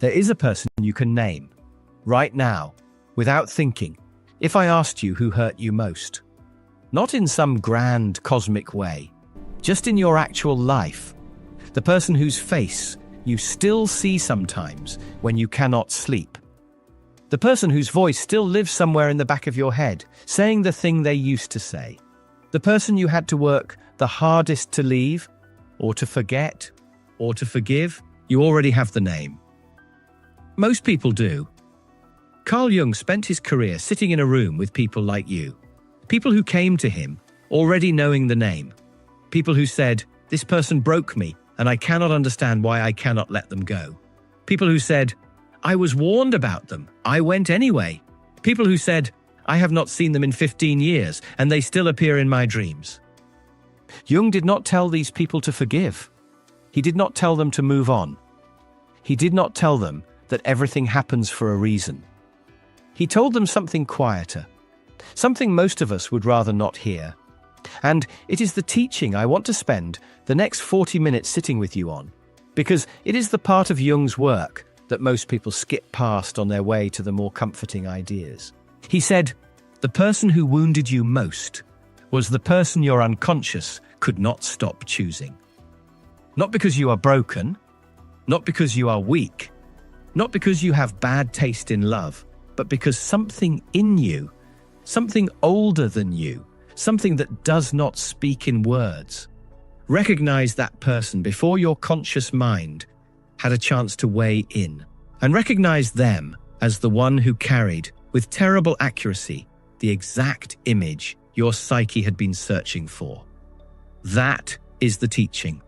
There is a person you can name, right now, without thinking, if I asked you who hurt you most. Not in some grand cosmic way, just in your actual life. The person whose face you still see sometimes when you cannot sleep. The person whose voice still lives somewhere in the back of your head, saying the thing they used to say. The person you had to work the hardest to leave, or to forget, or to forgive. You already have the name. Most people do. Carl Jung spent his career sitting in a room with people like you. People who came to him already knowing the name. People who said, "This person broke me, and I cannot understand why I cannot let them go." People who said, "I was warned about them. I went anyway." People who said, "I have not seen them in 15 years, and they still appear in my dreams." Jung did not tell these people to forgive. He did not tell them to move on. He did not tell them that everything happens for a reason. He told them something quieter, something most of us would rather not hear. And it is the teaching I want to spend the next 40 minutes sitting with you on, because it is the part of Jung's work that most people skip past on their way to the more comforting ideas. He said, the person who wounded you most was the person your unconscious could not stop choosing. Not because you are broken, not because you are weak, not because you have bad taste in love, but because something in you, something older than you, something that does not speak in words. Recognize that person before your conscious mind had a chance to weigh in, and recognize them as the one who carried, with terrible accuracy, the exact image your psyche had been searching for. That is the teaching.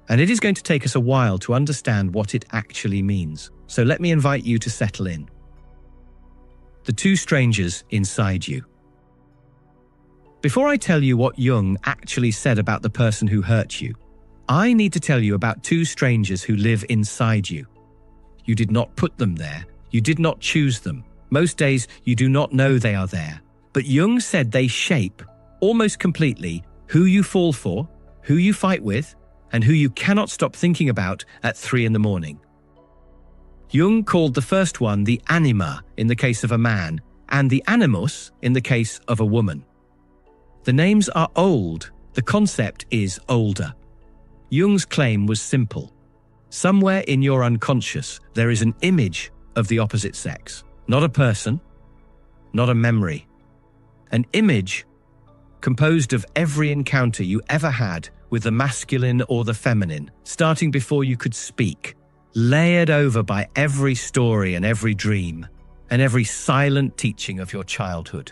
And it is going to take us a while to understand what it actually means. So let me invite you to settle in. The two strangers inside you. Before I tell you what Jung actually said about the person who hurt you, I need to tell you about two strangers who live inside you. You did not put them there. You did not choose them. Most days you do not know they are there. But Jung said they shape, almost completely, who you fall for, who you fight with, and who you cannot stop thinking about at 3 a.m. Jung called the first one the anima in the case of a man, and the animus in the case of a woman. The names are old, the concept is older. Jung's claim was simple. Somewhere in your unconscious there is an image of the opposite sex, not a person, not a memory. An image composed of every encounter you ever had with the masculine or the feminine, starting before you could speak, layered over by every story and every dream, and every silent teaching of your childhood.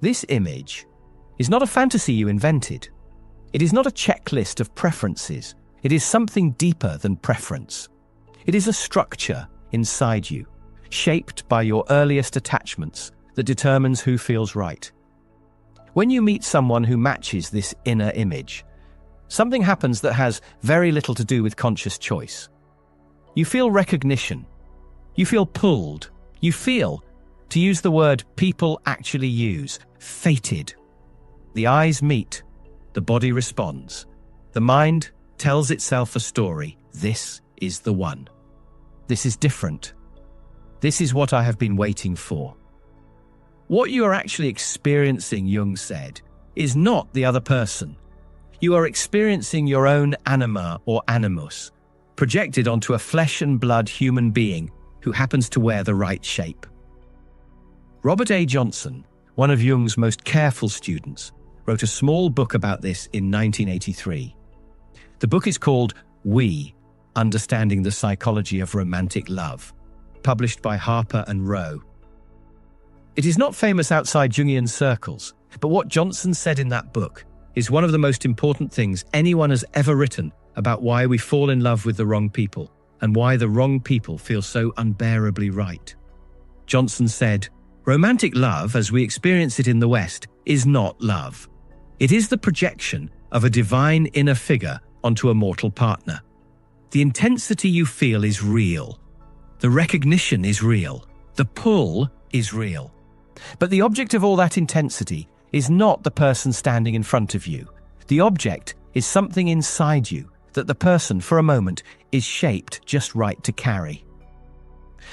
This image is not a fantasy you invented. It is not a checklist of preferences. It is something deeper than preference. It is a structure inside you, shaped by your earliest attachments, that determines who feels right. When you meet someone who matches this inner image, something happens that has very little to do with conscious choice. You feel recognition. You feel pulled. You feel, to use the word people actually use, fated. The eyes meet. The body responds. The mind tells itself a story. This is the one. This is different. This is what I have been waiting for. What you are actually experiencing, Jung said, is not the other person. You are experiencing your own anima or animus, projected onto a flesh and blood human being who happens to wear the right shape. Robert A. Johnson, one of Jung's most careful students, wrote a small book about this in 1983. The book is called We, Understanding the Psychology of Romantic Love, published by Harper and Row. It is not famous outside Jungian circles, but what Johnson said in that book is one of the most important things anyone has ever written about why we fall in love with the wrong people and why the wrong people feel so unbearably right. Johnson said, romantic love, as we experience it in the West, is not love. It is the projection of a divine inner figure onto a mortal partner. The intensity you feel is real. The recognition is real. The pull is real. But the object of all that intensity is not the person standing in front of you. The object is something inside you that the person, for a moment, is shaped just right to carry.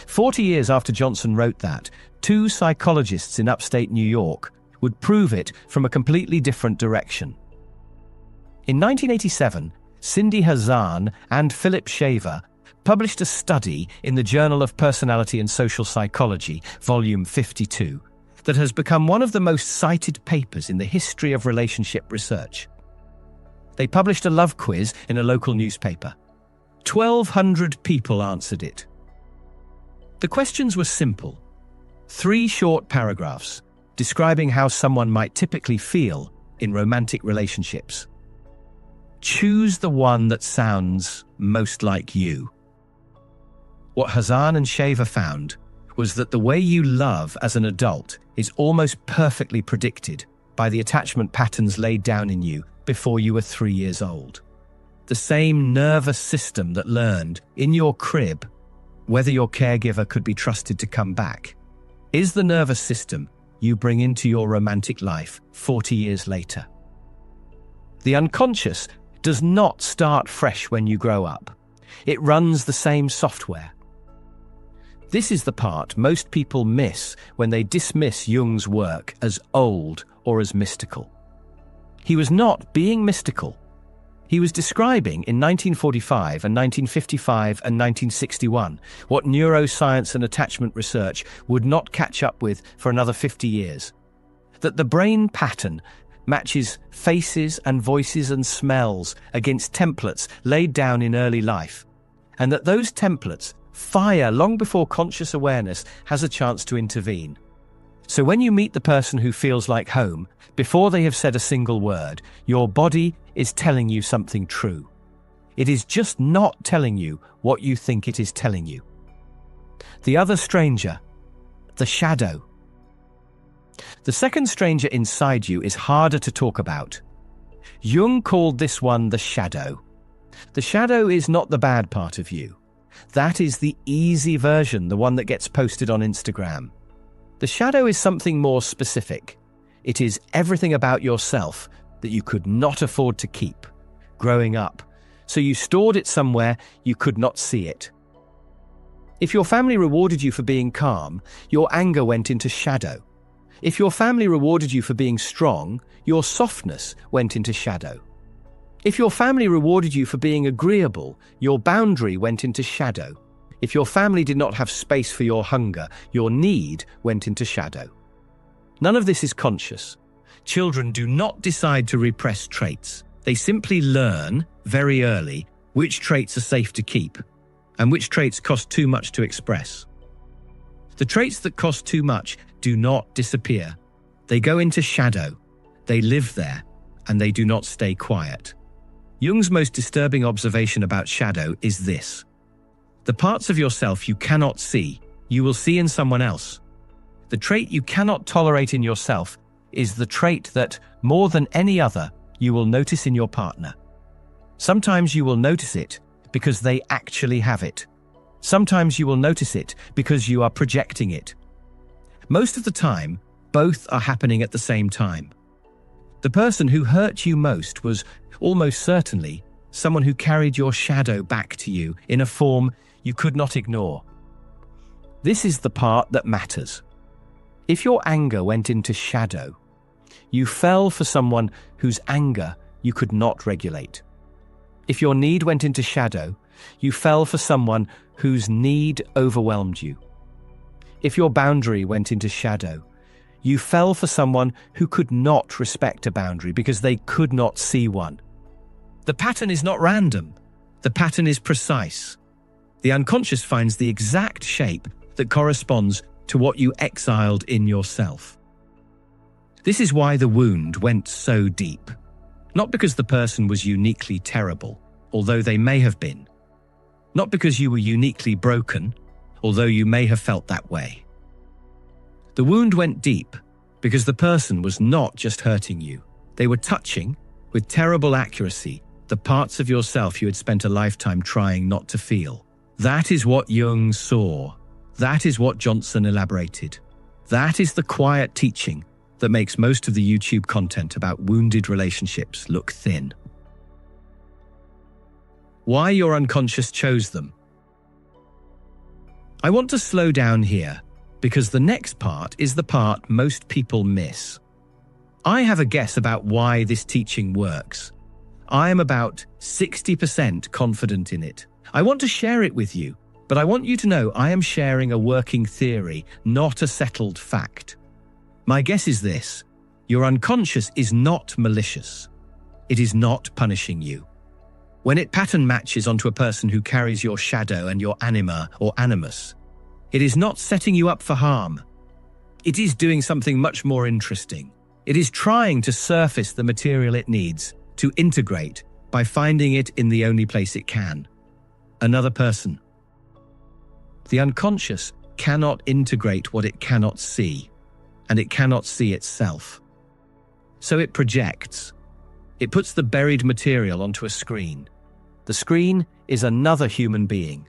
40 years after Johnson wrote that, two psychologists in upstate New York would prove it from a completely different direction. In 1987, Cindy Hazan and Philip Shaver published a study in the Journal of Personality and Social Psychology, volume 52, that has become one of the most cited papers in the history of relationship research. They published a love quiz in a local newspaper. 1,200 people answered it. The questions were simple. 3 short paragraphs describing how someone might typically feel in romantic relationships. Choose the one that sounds most like you. What Hazan and Shaver found was that the way you love as an adult is almost perfectly predicted by the attachment patterns laid down in you before you were 3 years old. The same nervous system that learned in your crib whether your caregiver could be trusted to come back is the nervous system you bring into your romantic life 40 years later. The unconscious does not start fresh when you grow up. It runs the same software. This is the part most people miss when they dismiss Jung's work as old or as mystical. He was not being mystical. He was describing in 1945 and 1955 and 1961 what neuroscience and attachment research would not catch up with for another 50 years. That the brain pattern matches faces and voices and smells against templates laid down in early life, and that those templates fire long before conscious awareness has a chance to intervene. So when you meet the person who feels like home, before they have said a single word, your body is telling you something true. It is just not telling you what you think it is telling you. The other stranger, the shadow. The second stranger inside you is harder to talk about. Jung called this one the shadow. The shadow is not the bad part of you. That is the easy version, the one that gets posted on Instagram. The shadow is something more specific. It is everything about yourself that you could not afford to keep growing up, so you stored it somewhere you could not see it. If your family rewarded you for being calm, your anger went into shadow. If your family rewarded you for being strong, your softness went into shadow. If your family rewarded you for being agreeable, your boundary went into shadow. If your family did not have space for your hunger, your need went into shadow. None of this is conscious. Children do not decide to repress traits. They simply learn, very early, which traits are safe to keep and which traits cost too much to express. The traits that cost too much do not disappear. They go into shadow. They live there, and they do not stay quiet. Jung's most disturbing observation about shadow is this. The parts of yourself you cannot see, you will see in someone else. The trait you cannot tolerate in yourself is the trait that, more than any other, you will notice in your partner. Sometimes you will notice it because they actually have it. Sometimes you will notice it because you are projecting it. Most of the time, both are happening at the same time. The person who hurt you most was almost certainly someone who carried your shadow back to you in a form you could not ignore. This is the part that matters. If your anger went into shadow, you fell for someone whose anger you could not regulate. If your need went into shadow, you fell for someone whose need overwhelmed you. If your boundary went into shadow, you fell for someone who could not respect a boundary because they could not see one. The pattern is not random. The pattern is precise. The unconscious finds the exact shape that corresponds to what you exiled in yourself. This is why the wound went so deep. Not because the person was uniquely terrible, although they may have been. Not because you were uniquely broken, although you may have felt that way. The wound went deep because the person was not just hurting you. They were touching, with terrible accuracy, the parts of yourself you had spent a lifetime trying not to feel. That is what Jung saw. That is what Johnson elaborated. That is the quiet teaching that makes most of the YouTube content about wounded relationships look thin. why your unconscious chose them. I want to slow down here, because the next part is the part most people miss. I have a guess about why this teaching works. I am about 60% confident in it. I want to share it with you, but I want you to know I am sharing a working theory, not a settled fact. My guess is this: your unconscious is not malicious. It is not punishing you. When it pattern matches onto a person who carries your shadow and your anima or animus, it is not setting you up for harm. It is doing something much more interesting. It is trying to surface the material it needs to integrate by finding it in the only place it can: another person. The unconscious cannot integrate what it cannot see, and it cannot see itself. So it projects. It puts the buried material onto a screen. The screen is another human being.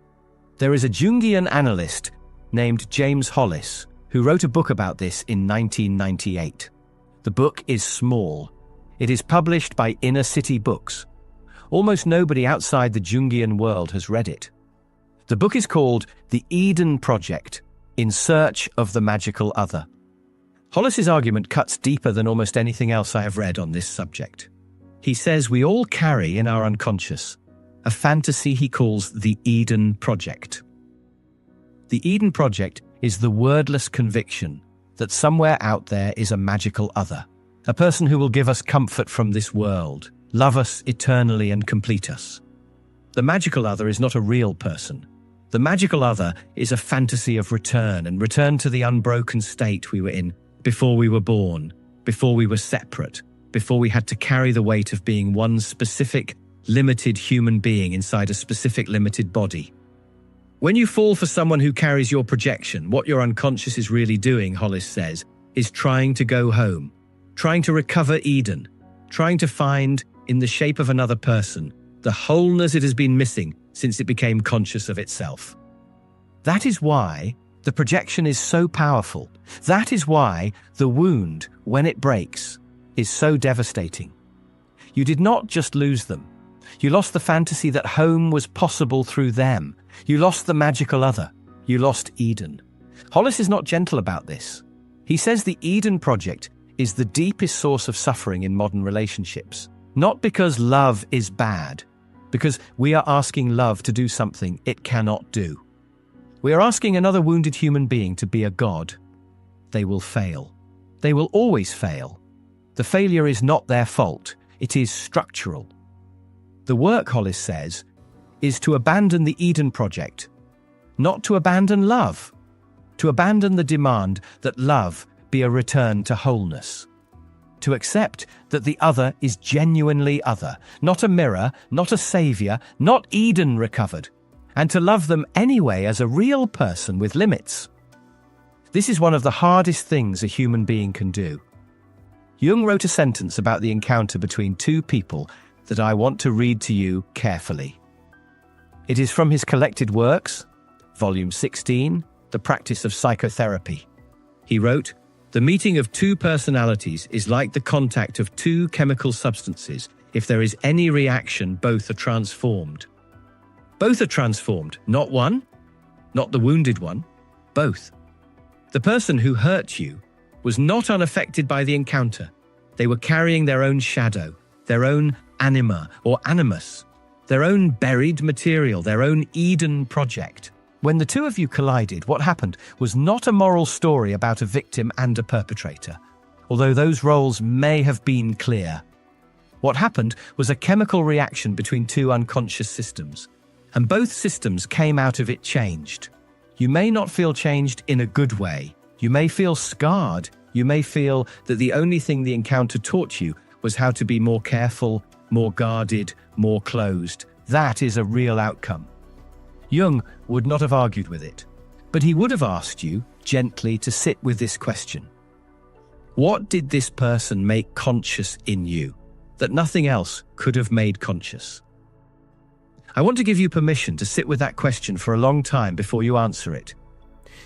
There is a Jungian analyst named James Hollis who wrote a book about this in 1998. The book is small. It is published by Inner City Books. Almost nobody outside the Jungian world has read it. The book is called The Eden Project: In Search of the Magical Other. Hollis's argument cuts deeper than almost anything else I have read on this subject. He says we all carry in our unconscious a fantasy he calls the Eden Project. The Eden Project is the wordless conviction that somewhere out there is a magical other, a person who will give us comfort from this world, love us eternally and complete us. The magical other is not a real person. The magical other is a fantasy of return, and return to the unbroken state we were in before we were born, before we were separate, before we had to carry the weight of being one specific, limited human being inside a specific limited body. When you fall for someone who carries your projection, what your unconscious is really doing, Hollis says, is trying to go home, trying to recover Eden, trying to find, in the shape of another person, the wholeness it has been missing since it became conscious of itself. That is why the projection is so powerful. That is why the wound, when it breaks, is so devastating. You did not just lose them. You lost the fantasy that home was possible through them. You lost the magical other. You lost Eden. Hollis is not gentle about this. He says the Eden Project is the deepest source of suffering in modern relationships. Not because love is bad, because we are asking love to do something it cannot do. We are asking another wounded human being to be a god. They will fail. They will always fail. The failure is not their fault. It is structural. The work, Hollis says, is to abandon the Eden Project, not to abandon love, to abandon the demand that love be a return to wholeness, to accept that the other is genuinely other, not a mirror, not a savior, not Eden recovered, and to love them anyway as a real person with limits. This is one of the hardest things a human being can do. Jung wrote a sentence about the encounter between two people that I want to read to you carefully. It is from his collected works, Volume 16, The Practice of Psychotherapy. He wrote, "The meeting of two personalities is like the contact of two chemical substances. If there is any reaction, both are transformed." Both are transformed, not one, not the wounded one, both. The person who hurt you was not unaffected by the encounter. They were carrying their own shadow, their own anima or animus, their own buried material, their own Eden project. When the two of you collided, what happened was not a moral story about a victim and a perpetrator, although those roles may have been clear. What happened was a chemical reaction between two unconscious systems, and both systems came out of it changed. You may not feel changed in a good way. You may feel scarred. You may feel that the only thing the encounter taught you was how to be more careful, more guarded, more closed. That is a real outcome. Jung would not have argued with it, but he would have asked you gently to sit with this question. What did this person make conscious in you that nothing else could have made conscious? I want to give you permission to sit with that question for a long time before you answer it.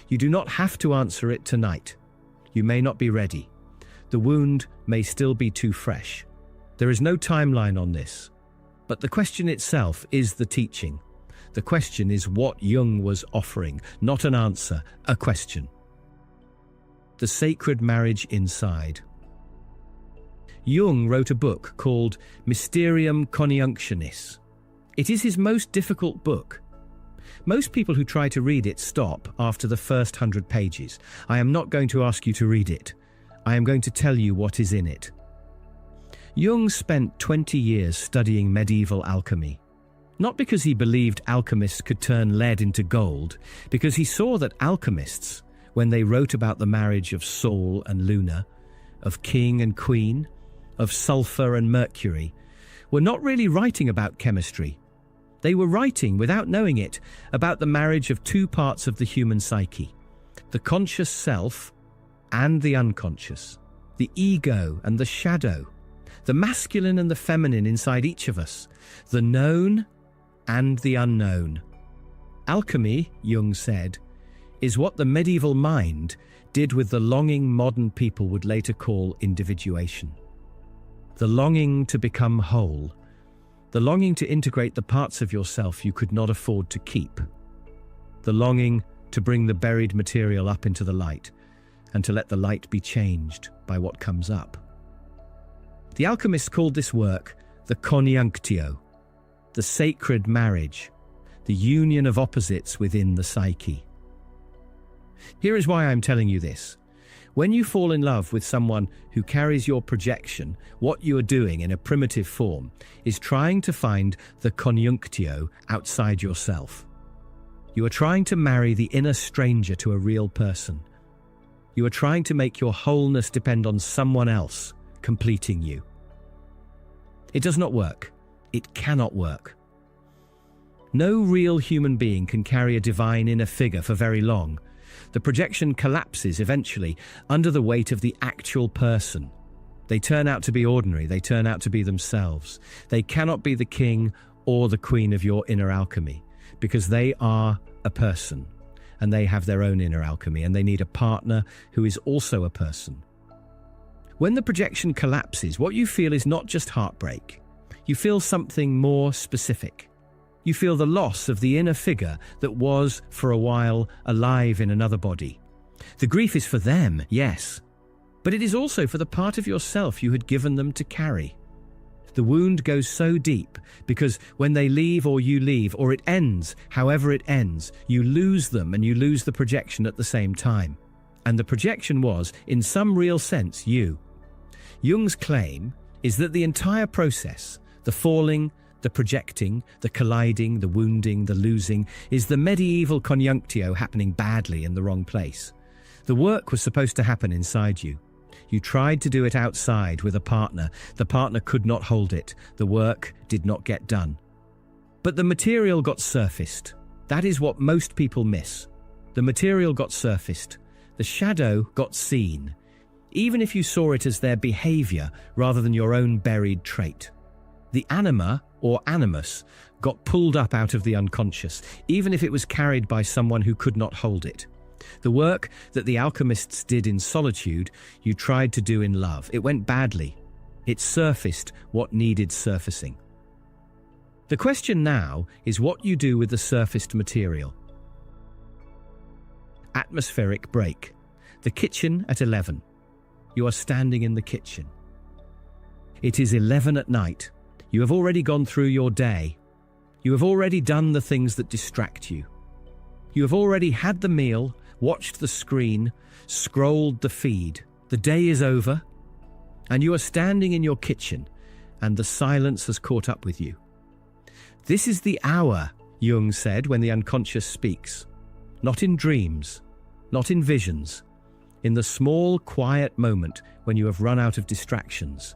You do not have to answer it tonight. You may not be ready. The wound may still be too fresh. There is no timeline on this. But the question itself is the teaching. The question is what Jung was offering, not an answer, a question. The sacred marriage inside. Jung wrote a book called Mysterium Coniunctionis. It is his most difficult book. Most people who try to read it stop after the first 100 pages. I am not going to ask you to read it. I am going to tell you what is in it. Jung spent 20 years studying medieval alchemy. Not because he believed alchemists could turn lead into gold, because he saw that alchemists, when they wrote about the marriage of Sol and Luna, of king and queen, of sulfur and mercury, were not really writing about chemistry. They were writing, without knowing it, about the marriage of two parts of the human psyche, the conscious self and the unconscious, the ego and the shadow, the masculine and the feminine inside each of us, the known and the unknown. Alchemy, Jung said, is what the medieval mind did with the longing modern people would later call individuation. The longing to become whole, the longing to integrate the parts of yourself you could not afford to keep, the longing to bring the buried material up into the light and to let the light be changed by what comes up. The alchemists called this work the coniunctio, the sacred marriage, the union of opposites within the psyche. Here is why I'm telling you this. When you fall in love with someone who carries your projection, what you are doing in a primitive form is trying to find the coniunctio outside yourself. You are trying to marry the inner stranger to a real person. You are trying to make your wholeness depend on someone else completing you. It does not work. It cannot work. No real human being can carry a divine inner figure for very long. The projection collapses eventually under the weight of the actual person. They turn out to be ordinary. They turn out to be themselves. They cannot be the king or the queen of your inner alchemy because they are a person and they have their own inner alchemy and they need a partner who is also a person. When the projection collapses, what you feel is not just heartbreak. You feel something more specific. You feel the loss of the inner figure that was, for a while, alive in another body. The grief is for them, yes, but it is also for the part of yourself you had given them to carry. The wound goes so deep because when they leave or you leave, or it ends, however it ends, you lose them and you lose the projection at the same time. And the projection was, in some real sense, you. Jung's claim is that the entire process, the falling, the projecting, the colliding, the wounding, the losing, is the medieval coniunctio happening badly in the wrong place. The work was supposed to happen inside you. You tried to do it outside with a partner. The partner could not hold it. The work did not get done. But the material got surfaced. That is what most people miss. The material got surfaced. The shadow got seen, even if you saw it as their behavior rather than your own buried trait. The anima, or animus, got pulled up out of the unconscious, even if it was carried by someone who could not hold it. The work that the alchemists did in solitude, you tried to do in love. It went badly. It surfaced what needed surfacing. The question now is what you do with the surfaced material. Atmospheric break. The kitchen at 11. You are standing in the kitchen. It is 11 at night. You have already gone through your day. You have already done the things that distract you. You have already had the meal, watched the screen, scrolled the feed. The day is over, and you are standing in your kitchen, and the silence has caught up with you. This is the hour, Jung said, when the unconscious speaks. Not in dreams, not in visions. In the small, quiet moment when you have run out of distractions,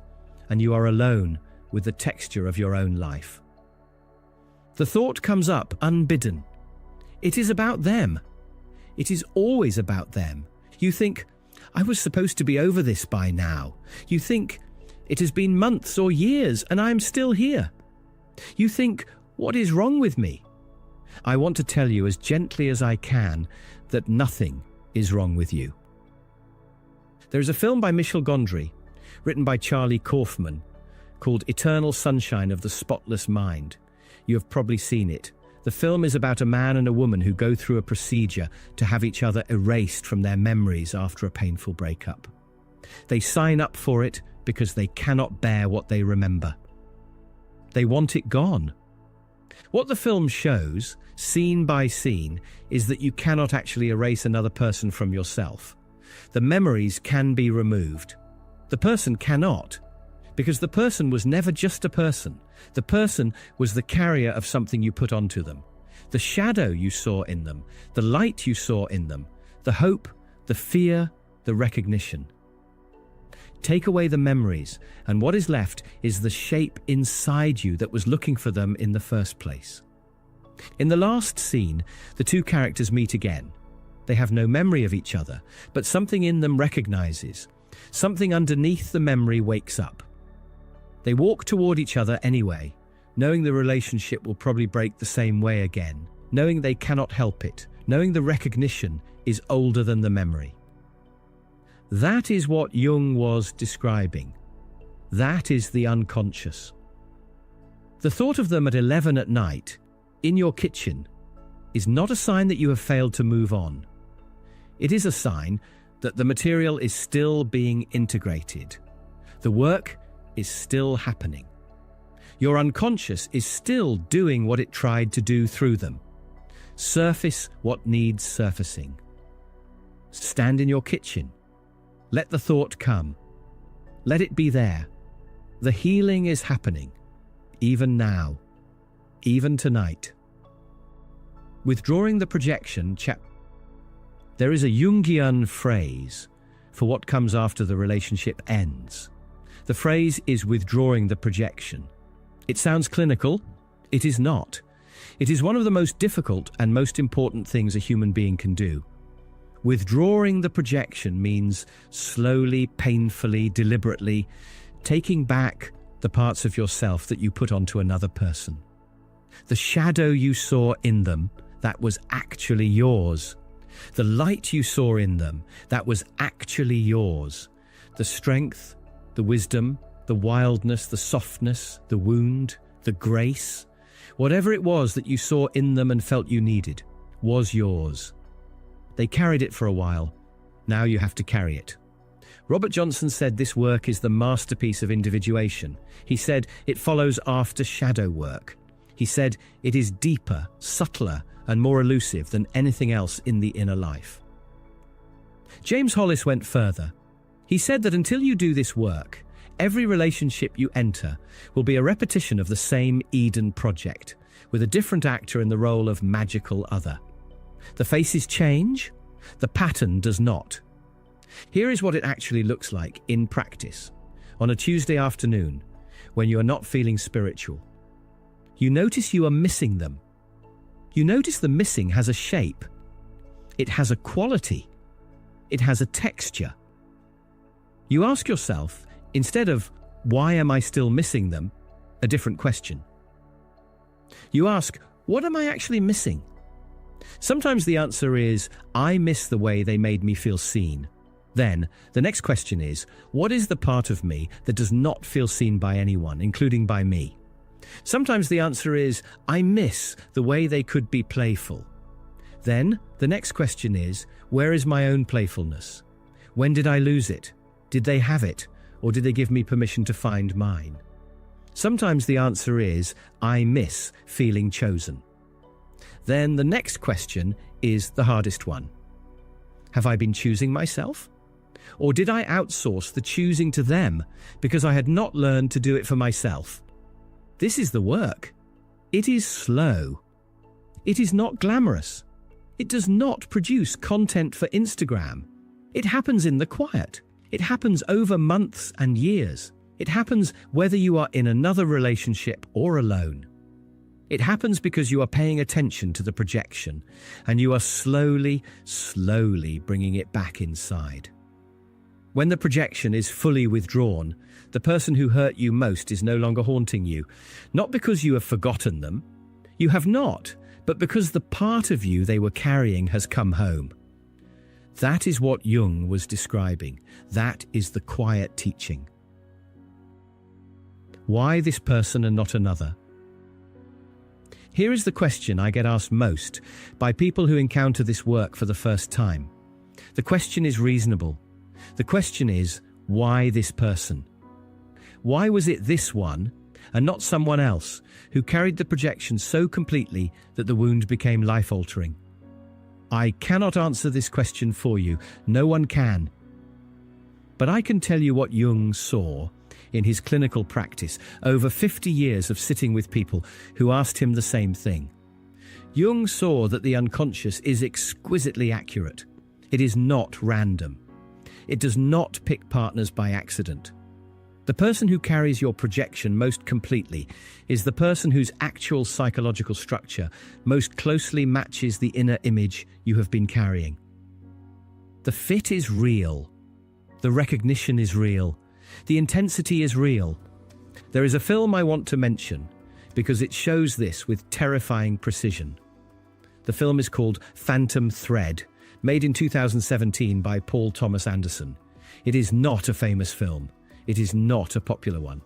and you are alone with the texture of your own life. The thought comes up unbidden. It is about them. It is always about them. You think, I was supposed to be over this by now. You think, it has been months or years and I am still here. You think, what is wrong with me? I want to tell you as gently as I can that nothing is wrong with you. There is a film by Michel Gondry, written by Charlie Kaufman, called Eternal Sunshine of the Spotless Mind. You have probably seen it. The film is about a man and a woman who go through a procedure to have each other erased from their memories after a painful breakup. They sign up for it because they cannot bear what they remember. They want it gone. What the film shows, scene by scene, is that you cannot actually erase another person from yourself. The memories can be removed. The person cannot, because the person was never just a person. The person was the carrier of something you put onto them. The shadow you saw in them, the light you saw in them, the hope, the fear, the recognition. Take away the memories, and what is left is the shape inside you that was looking for them in the first place. In the last scene, the two characters meet again. They have no memory of each other, but something in them recognizes. Something underneath the memory wakes up. They walk toward each other anyway, knowing the relationship will probably break the same way again, knowing they cannot help it, knowing the recognition is older than the memory. That is what Jung was describing. That is the unconscious. The thought of them at 11 at night, in your kitchen, is not a sign that you have failed to move on. It is a sign that the material is still being integrated. The work is still happening. Your unconscious is still doing what it tried to do through them. Surface what needs surfacing. Stand in your kitchen. Let the thought come. Let it be there. The healing is happening, even now, even tonight. Withdrawing the projection, there is a Jungian phrase for what comes after the relationship ends. The phrase is withdrawing the projection. It sounds clinical. It is not. It is one of the most difficult and most important things a human being can do. Withdrawing the projection means slowly, painfully, deliberately taking back the parts of yourself that you put onto another person. The shadow you saw in them, that was actually yours. The light you saw in them, that was actually yours. The strength, the wisdom, the wildness, the softness, the wound, the grace, whatever it was that you saw in them and felt you needed, was yours. They carried it for a while. Now you have to carry it. Robert Johnson said this work is the masterpiece of individuation. He said it follows after shadow work. He said it is deeper, subtler, and more elusive than anything else in the inner life. James Hollis went further. He said that until you do this work, every relationship you enter will be a repetition of the same Eden project, with a different actor in the role of magical other. The faces change, the pattern does not. Here is what it actually looks like in practice. On a Tuesday afternoon, when you are not feeling spiritual, you notice you are missing them. You notice the missing has a shape. It has a quality. It has a texture. You ask yourself, instead of, why am I still missing them, a different question. You ask, what am I actually missing? Sometimes the answer is, I miss the way they made me feel seen. Then, the next question is, what is the part of me that does not feel seen by anyone, including by me? Sometimes the answer is, I miss the way they could be playful. Then, the next question is, where is my own playfulness? When did I lose it? Did they have it, or did they give me permission to find mine? Sometimes the answer is, I miss feeling chosen. Then the next question is the hardest one. Have I been choosing myself? Or did I outsource the choosing to them because I had not learned to do it for myself? This is the work. It is slow. It is not glamorous. It does not produce content for Instagram. It happens in the quiet. It happens over months and years. It happens whether you are in another relationship or alone. It happens because you are paying attention to the projection and you are slowly bringing it back inside. When the projection is fully withdrawn, the person who hurt you most is no longer haunting you, not because you have forgotten them. You have not, but because the part of you they were carrying has come home. That is what Jung was describing. That is the quiet teaching. Why this person and not another? Here is the question I get asked most by people who encounter this work for the first time. The question is reasonable. The question is, why this person? Why was it this one and not someone else who carried the projection so completely that the wound became life-altering? I cannot answer this question for you. No one can. But I can tell you what Jung saw in his clinical practice, over 50 years of sitting with people who asked him the same thing. Jung saw that the unconscious is exquisitely accurate. It is not random. It does not pick partners by accident. The person who carries your projection most completely is the person whose actual psychological structure most closely matches the inner image you have been carrying. The fit is real. The recognition is real. The intensity is real. There is a film I want to mention because it shows this with terrifying precision. The film is called Phantom Thread, made in 2017 by Paul Thomas Anderson. It is not a famous film. It is not a popular one.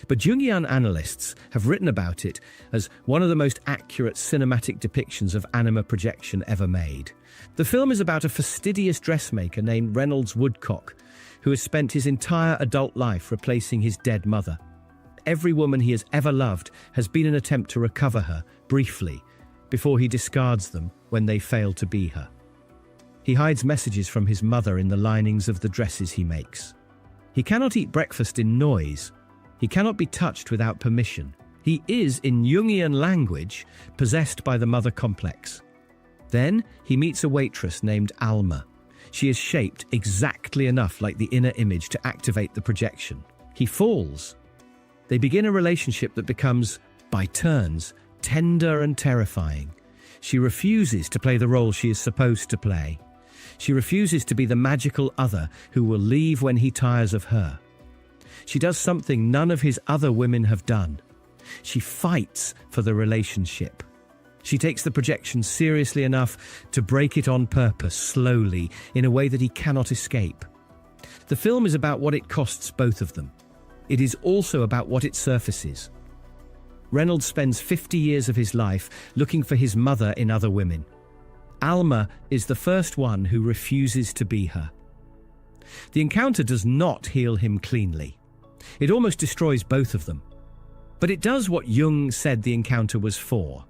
But Jungian analysts have written about it as one of the most accurate cinematic depictions of anima projection ever made. The film is about a fastidious dressmaker named Reynolds Woodcock, who has spent his entire adult life replacing his dead mother. Every woman he has ever loved has been an attempt to recover her, briefly, before he discards them when they fail to be her. He hides messages from his mother in the linings of the dresses he makes. He cannot eat breakfast in noise. He cannot be touched without permission. He is, in Jungian language, possessed by the mother complex. Then he meets a waitress named Alma. She is shaped exactly enough like the inner image to activate the projection. He falls. They begin a relationship that becomes, by turns, tender and terrifying. She refuses to play the role she is supposed to play. She refuses to be the magical other who will leave when he tires of her. She does something none of his other women have done. She fights for the relationship. She takes the projection seriously enough to break it on purpose, slowly, in a way that he cannot escape. The film is about what it costs both of them. It is also about what it surfaces. Reynolds spends 50 years of his life looking for his mother in other women. Alma is the first one who refuses to be her. The encounter does not heal him cleanly. It almost destroys both of them. But it does what Jung said the encounter was for.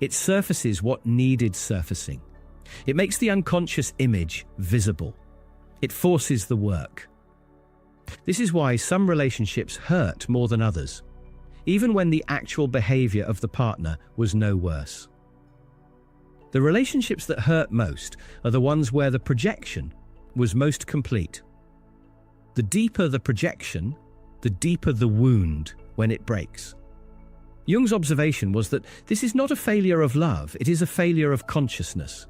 It surfaces what needed surfacing. It makes the unconscious image visible. It forces the work. This is why some relationships hurt more than others, even when the actual behavior of the partner was no worse. The relationships that hurt most are the ones where the projection was most complete. The deeper the projection, the deeper the wound when it breaks. Jung's observation was that this is not a failure of love, it is a failure of consciousness.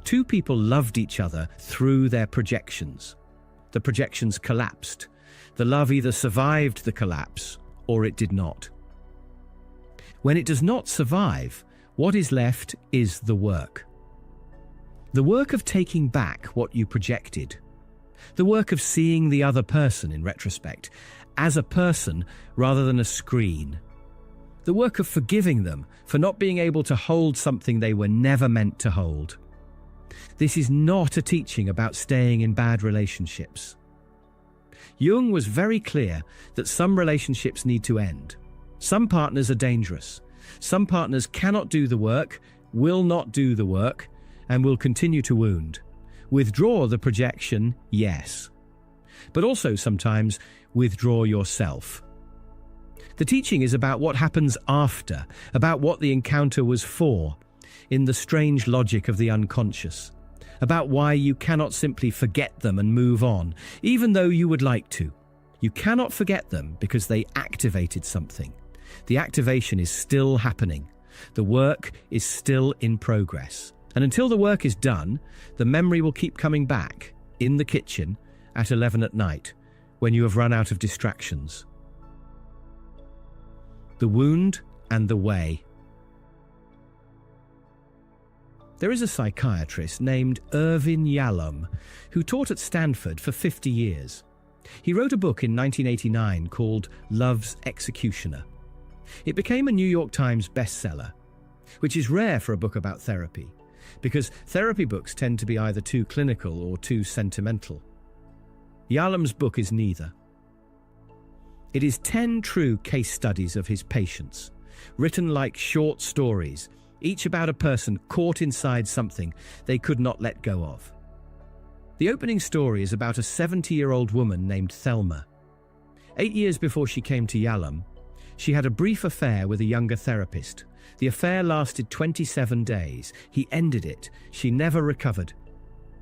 Two people loved each other through their projections. The projections collapsed. The love either survived the collapse or it did not. When it does not survive, what is left is the work. The work of taking back what you projected. The work of seeing the other person in retrospect as a person rather than a screen. The work of forgiving them for not being able to hold something they were never meant to hold. This is not a teaching about staying in bad relationships. Jung was very clear that some relationships need to end. Some partners are dangerous. Some partners cannot do the work, will not do the work, and will continue to wound. Withdraw the projection, yes. But also sometimes withdraw yourself. The teaching is about what happens after, about what the encounter was for, in the strange logic of the unconscious, about why you cannot simply forget them and move on, even though you would like to. You cannot forget them because they activated something. The activation is still happening. The work is still in progress. And until the work is done, the memory will keep coming back, in the kitchen, at 11 at night, when you have run out of distractions. The wound and the way. There is a psychiatrist named Yalom who taught at Stanford for 50 years. He wrote a book in 1989 called Love's Executioner. It became a New York Times bestseller, which is rare for a book about therapy, because therapy books tend to be either too clinical or too sentimental. Yalom's book is neither. It is 10 true case studies of his patients, written like short stories, each about a person caught inside something they could not let go of. The opening story is about a 70-year-old woman named Thelma. 8 years before she came to Yalom, she had a brief affair with a younger therapist. The affair lasted 27 days. He ended it. She never recovered.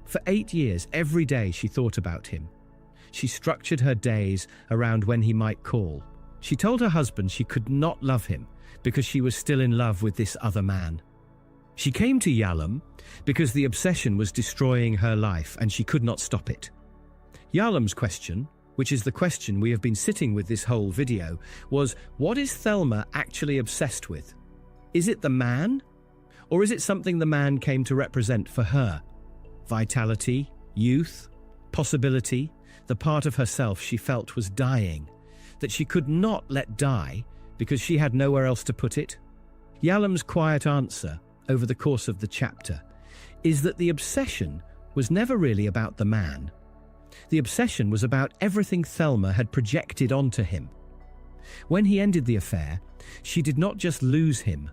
For 8 years, every day she thought about him. She structured her days around when he might call. She told her husband she could not love him because she was still in love with this other man. She came to Yalom because the obsession was destroying her life and she could not stop it. Yalom's question, which is the question we have been sitting with this whole video, was, what is Thelma actually obsessed with? Is it the man? Or is it something the man came to represent for her? Vitality, youth, possibility, the part of herself she felt was dying, that she could not let die because she had nowhere else to put it? Yalom's quiet answer over the course of the chapter is that the obsession was never really about the man. The obsession was about everything Thelma had projected onto him. When he ended the affair, she did not just lose him.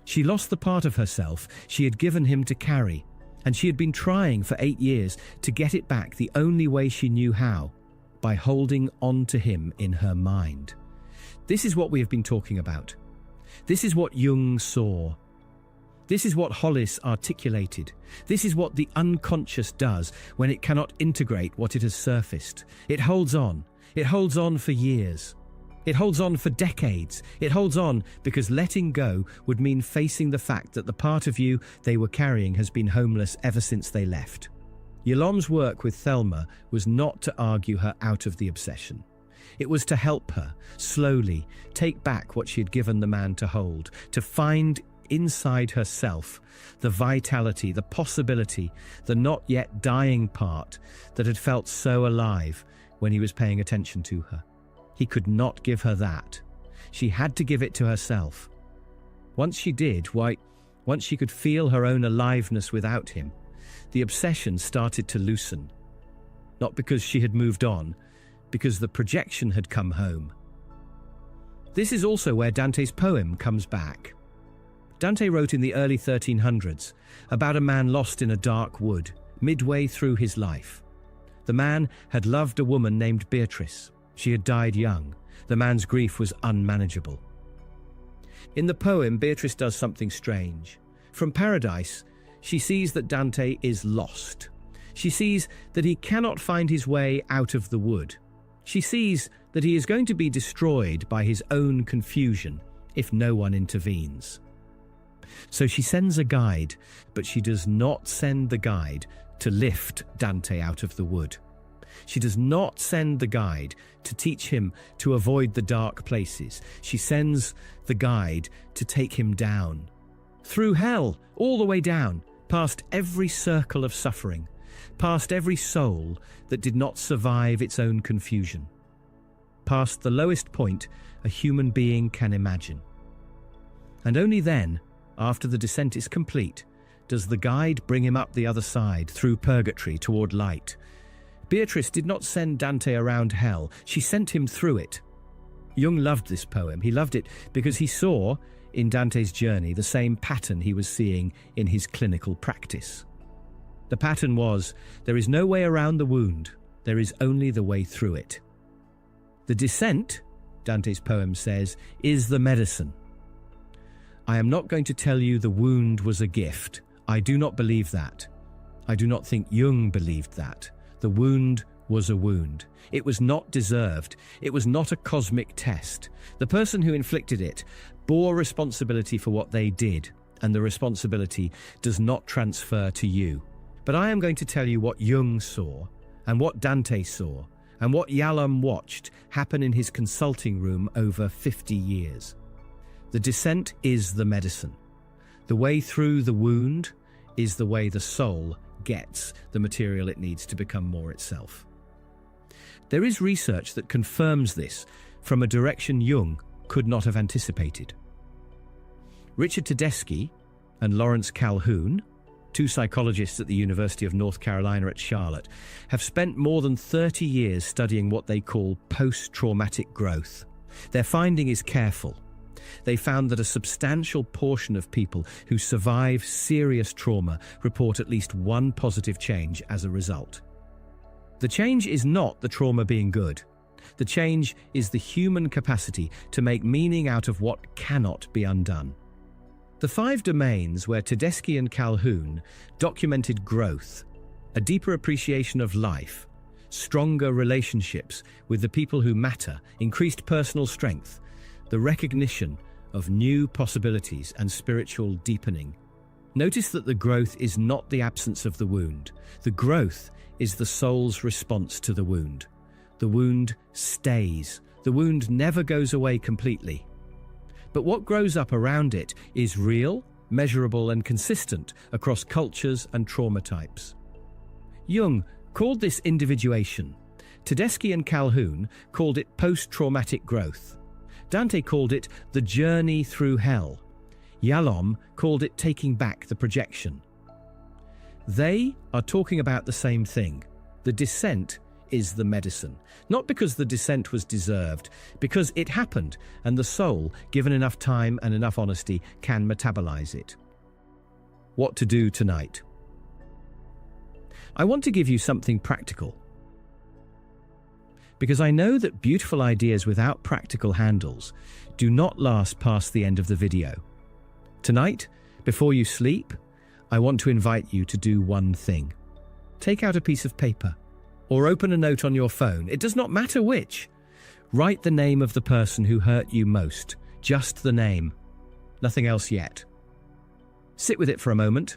She lost the part of herself she had given him to carry, and she had been trying for 8 years to get it back the only way she knew how, by holding on to him in her mind. This is what we have been talking about. This is what Jung saw. This is what Hollis articulated. This is what the unconscious does when it cannot integrate what it has surfaced. It holds on. It holds on for years. It holds on for decades. It holds on because letting go would mean facing the fact that the part of you they were carrying has been homeless ever since they left. Yalom's work with Thelma was not to argue her out of the obsession. It was to help her, slowly, take back what she had given the man to hold, to find inside herself the vitality, the possibility, the not yet dying part that had felt so alive when he was paying attention to her. He could not give her that. She had to give it to herself. Once she did, once she could feel her own aliveness without him, the obsession started to loosen. Not because she had moved on, because the projection had come home. This is also where Dante's poem comes back. Dante wrote in the early 1300s about a man lost in a dark wood, midway through his life. The man had loved a woman named Beatrice. She had died young. The man's grief was unmanageable. In the poem, Beatrice does something strange. From paradise, she sees that Dante is lost. She sees that he cannot find his way out of the wood. She sees that he is going to be destroyed by his own confusion if no one intervenes. So she sends a guide, but she does not send the guide to lift Dante out of the wood. She does not send the guide to teach him to avoid the dark places. She sends the guide to take him down. Through hell, all the way down, past every circle of suffering, past every soul that did not survive its own confusion, past the lowest point a human being can imagine. And only then, after the descent is complete, does the guide bring him up the other side through purgatory toward light. Beatrice did not send Dante around hell, she sent him through it. Jung loved this poem. He loved it because he saw in Dante's journey the same pattern he was seeing in his clinical practice. The pattern was, there is no way around the wound, there is only the way through it. The descent, Dante's poem says, is the medicine. I am not going to tell you the wound was a gift. I do not believe that. I do not think Jung believed that. The wound was a wound. It was not deserved. It was not a cosmic test. The person who inflicted it bore responsibility for what they did, and the responsibility does not transfer to you. But I am going to tell you what Jung saw, and what Dante saw, and what Yalom watched happen in his consulting room over 50 years. The descent is the medicine. The way through the wound is the way the soul gets the material it needs to become more itself. There is research that confirms this from a direction Jung could not have anticipated. Richard Tedeschi and Lawrence Calhoun, two psychologists at the University of North Carolina at Charlotte, have spent more than 30 years studying what they call post-traumatic growth. Their finding is careful. They found that a substantial portion of people who survive serious trauma report at least one positive change as a result. The change is not the trauma being good. The change is the human capacity to make meaning out of what cannot be undone. The 5 domains where Tedeschi and Calhoun documented growth, a deeper appreciation of life, stronger relationships with the people who matter, increased personal strength, the recognition of new possibilities and spiritual deepening. Notice that the growth is not the absence of the wound. The growth is the soul's response to the wound. The wound stays. The wound never goes away completely. But what grows up around it is real, measurable, and consistent across cultures and trauma types. Jung called this individuation. Tedeschi and Calhoun called it post-traumatic growth. Dante called it the journey through hell. Yalom called it taking back the projection. They are talking about the same thing. The descent is the medicine. Not because the descent was deserved, because it happened, and the soul, given enough time and enough honesty, can metabolize it. What to do tonight? I want to give you something practical, because I know that beautiful ideas without practical handles do not last past the end of the video. Tonight, before you sleep, I want to invite you to do one thing. Take out a piece of paper or open a note on your phone. It does not matter which. Write the name of the person who hurt you most. Just the name. Nothing else yet. Sit with it for a moment.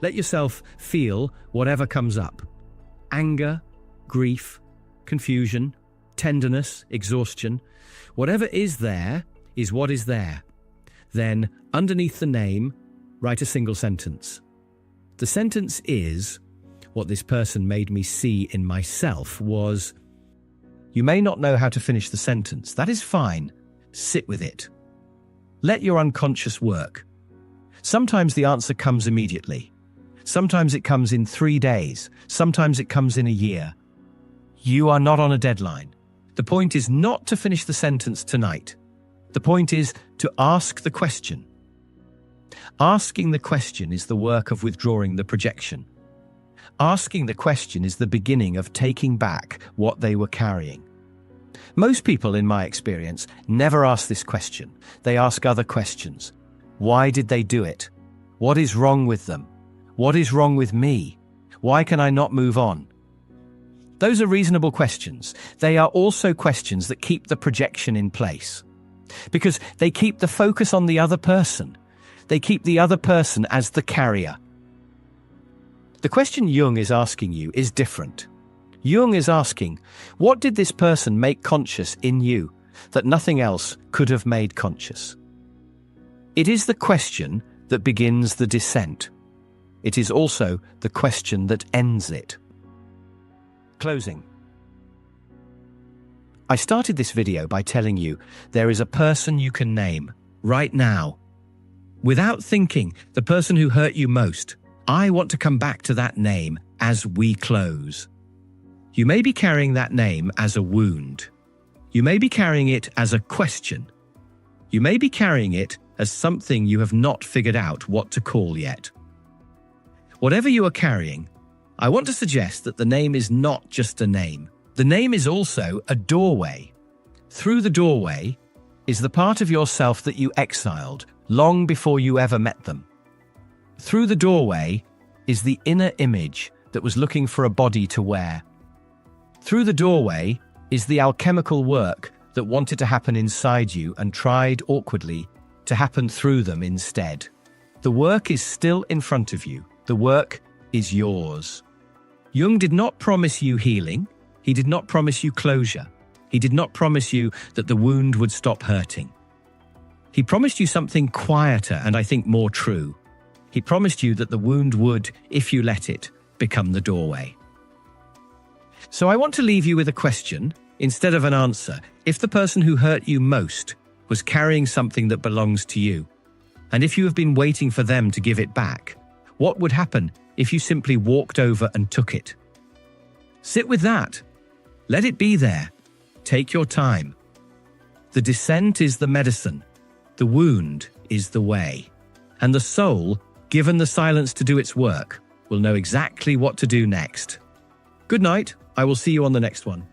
Let yourself feel whatever comes up. Anger, grief, confusion, tenderness, exhaustion. Whatever is there is what is there. Then, underneath the name, write a single sentence. The sentence is, what this person made me see in myself was... You may not know how to finish the sentence. That is fine. Sit with it. Let your unconscious work. Sometimes the answer comes immediately. Sometimes it comes in 3 days. Sometimes it comes in a year. You are not on a deadline. The point is not to finish the sentence tonight. The point is to ask the question. Asking the question is the work of withdrawing the projection. Asking the question is the beginning of taking back what they were carrying. Most people, in my experience, never ask this question. They ask other questions. Why did they do it? What is wrong with them? What is wrong with me? Why can I not move on? Those are reasonable questions. They are also questions that keep the projection in place, because they keep the focus on the other person. They keep the other person as the carrier. The question Jung is asking you is different. Jung is asking, what did this person make conscious in you that nothing else could have made conscious? It is the question that begins the descent. It is also the question that ends it. Closing. I started this video by telling you there is a person you can name right now. Without thinking, the person who hurt you most. I want to come back to that name as we close. You may be carrying that name as a wound. You may be carrying it as a question. You may be carrying it as something you have not figured out what to call yet. Whatever you are carrying, I want to suggest that the name is not just a name. The name is also a doorway. Through the doorway is the part of yourself that you exiled long before you ever met them. Through the doorway is the inner image that was looking for a body to wear. Through the doorway is the alchemical work that wanted to happen inside you and tried awkwardly to happen through them instead. The work is still in front of you. The work is yours. Jung did not promise you healing. He did not promise you closure. He did not promise you that the wound would stop hurting. He promised you something quieter and I think more true. He promised you that the wound would, if you let it, become the doorway. So I want to leave you with a question instead of an answer. If the person who hurt you most was carrying something that belongs to you, and if you have been waiting for them to give it back, what would happen if you simply walked over and took it? Sit with that. Let it be there. Take your time. The descent is the medicine. The wound is the way. And the soul, given the silence to do its work, will know exactly what to do next. Good night. I will see you on the next one.